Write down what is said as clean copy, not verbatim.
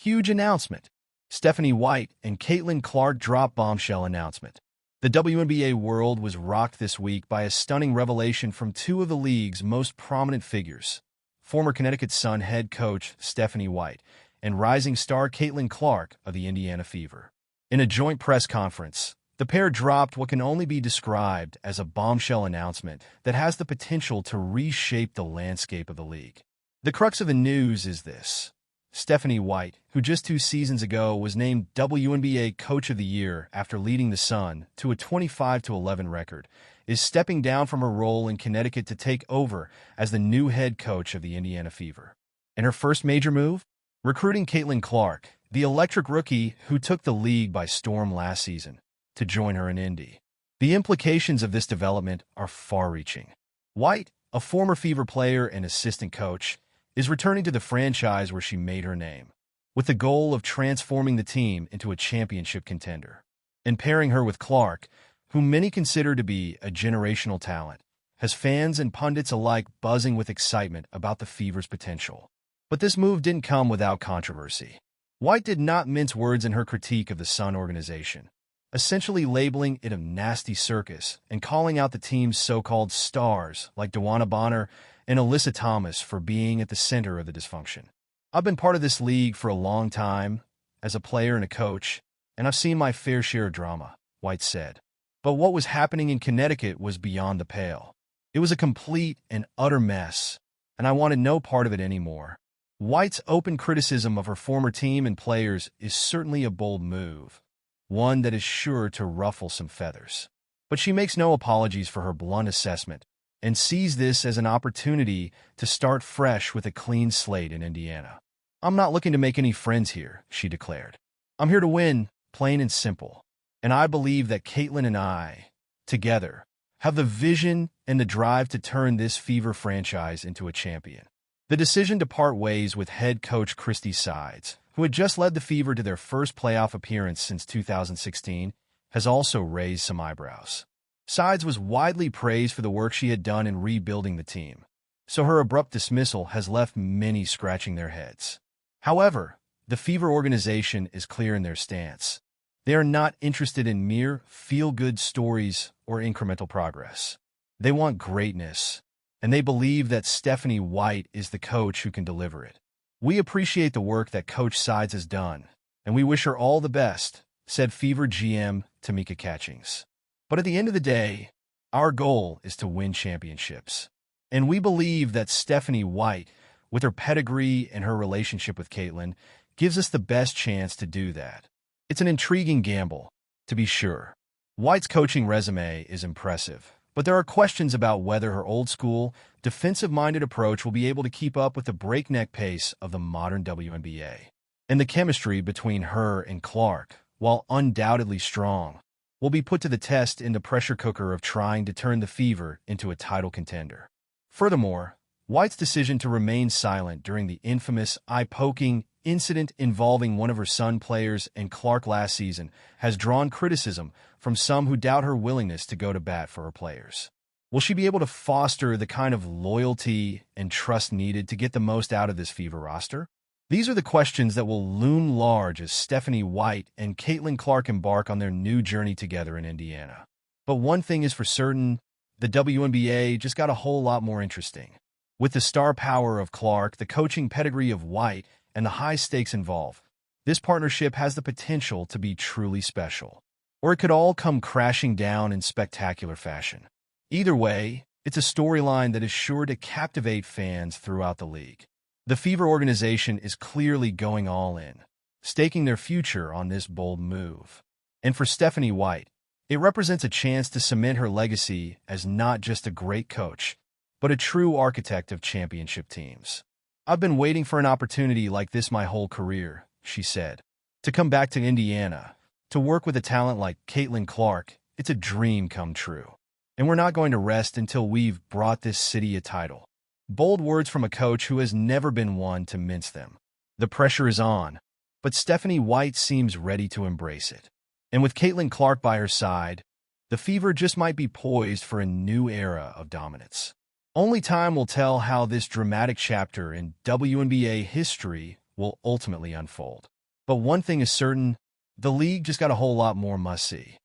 Huge announcement. Stephanie White and Caitlyn Clark drop bombshell announcement. The WNBA world was rocked this week by a stunning revelation from two of the league's most prominent figures, former Connecticut Sun head coach Stephanie White and rising star Caitlyn Clark of the Indiana Fever. In a joint press conference, the pair dropped what can only be described as a bombshell announcement that has the potential to reshape the landscape of the league. The crux of the news is this. Stephanie White, who just 2 seasons ago was named WNBA Coach of the Year after leading the Sun to a 25-11 record, is stepping down from her role in Connecticut to take over as the new head coach of the Indiana Fever. And her first major move? Recruiting Caitlyn Clark, the electric rookie who took the league by storm last season, to join her in Indy. The implications of this development are far-reaching. White, a former Fever player and assistant coach, is returning to the franchise where she made her name, with the goal of transforming the team into a championship contender. And pairing her with Clark, whom many consider to be a generational talent, has fans and pundits alike buzzing with excitement about the Fever's potential. But this move didn't come without controversy. White did not mince words in her critique of the Sun organization, essentially labeling it a nasty circus and calling out the team's so-called stars like Dewana Bonner and Alyssa Thomas for being at the center of the dysfunction. I've been part of this league for a long time, as a player and a coach, and I've seen my fair share of drama, White said. But what was happening in Connecticut was beyond the pale. It was a complete and utter mess, and I wanted no part of it anymore. White's open criticism of her former team and players is certainly a bold move, one that is sure to ruffle some feathers. But she makes no apologies for her blunt assessment, and sees this as an opportunity to start fresh with a clean slate in Indiana. "I'm not looking to make any friends here," she declared. "I'm here to win, plain and simple. And I believe that Caitlyn and I, together, have the vision and the drive to turn this Fever franchise into a champion." The decision to part ways with head coach Christy Sides, who had just led the Fever to their first playoff appearance since 2016, has also raised some eyebrows. Sides was widely praised for the work she had done in rebuilding the team, so her abrupt dismissal has left many scratching their heads. However, the Fever organization is clear in their stance. They are not interested in mere feel-good stories or incremental progress. They want greatness, and they believe that Stephanie White is the coach who can deliver it. "We appreciate the work that Coach Sides has done, and we wish her all the best," said Fever GM Tamika Catchings. "But at the end of the day, our goal is to win championships. And we believe that Stephanie White, with her pedigree and her relationship with Caitlyn, gives us the best chance to do that." It's an intriguing gamble, to be sure. White's coaching resume is impressive, but there are questions about whether her old-school, defensive-minded approach will be able to keep up with the breakneck pace of the modern WNBA. And the chemistry between her and Clark, while undoubtedly strong, will be put to the test in the pressure cooker of trying to turn the Fever into a title contender. Furthermore, White's decision to remain silent during the infamous eye-poking incident involving one of her Sun players and Clark last season has drawn criticism from some who doubt her willingness to go to bat for her players. Will she be able to foster the kind of loyalty and trust needed to get the most out of this Fever roster? These are the questions that will loom large as Stephanie White and Caitlyn Clark embark on their new journey together in Indiana. But one thing is for certain, the WNBA just got a whole lot more interesting. With the star power of Clark, the coaching pedigree of White, and the high stakes involved, this partnership has the potential to be truly special. Or it could all come crashing down in spectacular fashion. Either way, it's a storyline that is sure to captivate fans throughout the league. The Fever organization is clearly going all in, staking their future on this bold move. And for Stephanie White, it represents a chance to cement her legacy as not just a great coach, but a true architect of championship teams. "I've been waiting for an opportunity like this my whole career," she said. "To come back to Indiana, to work with a talent like Caitlyn Clark, it's a dream come true. And we're not going to rest until we've brought this city a title." Bold words from a coach who has never been one to mince them. The pressure is on, but Stephanie White seems ready to embrace it. And with Caitlyn Clark by her side, the Fever just might be poised for a new era of dominance. Only time will tell how this dramatic chapter in WNBA history will ultimately unfold. But one thing is certain, the league just got a whole lot more must-see.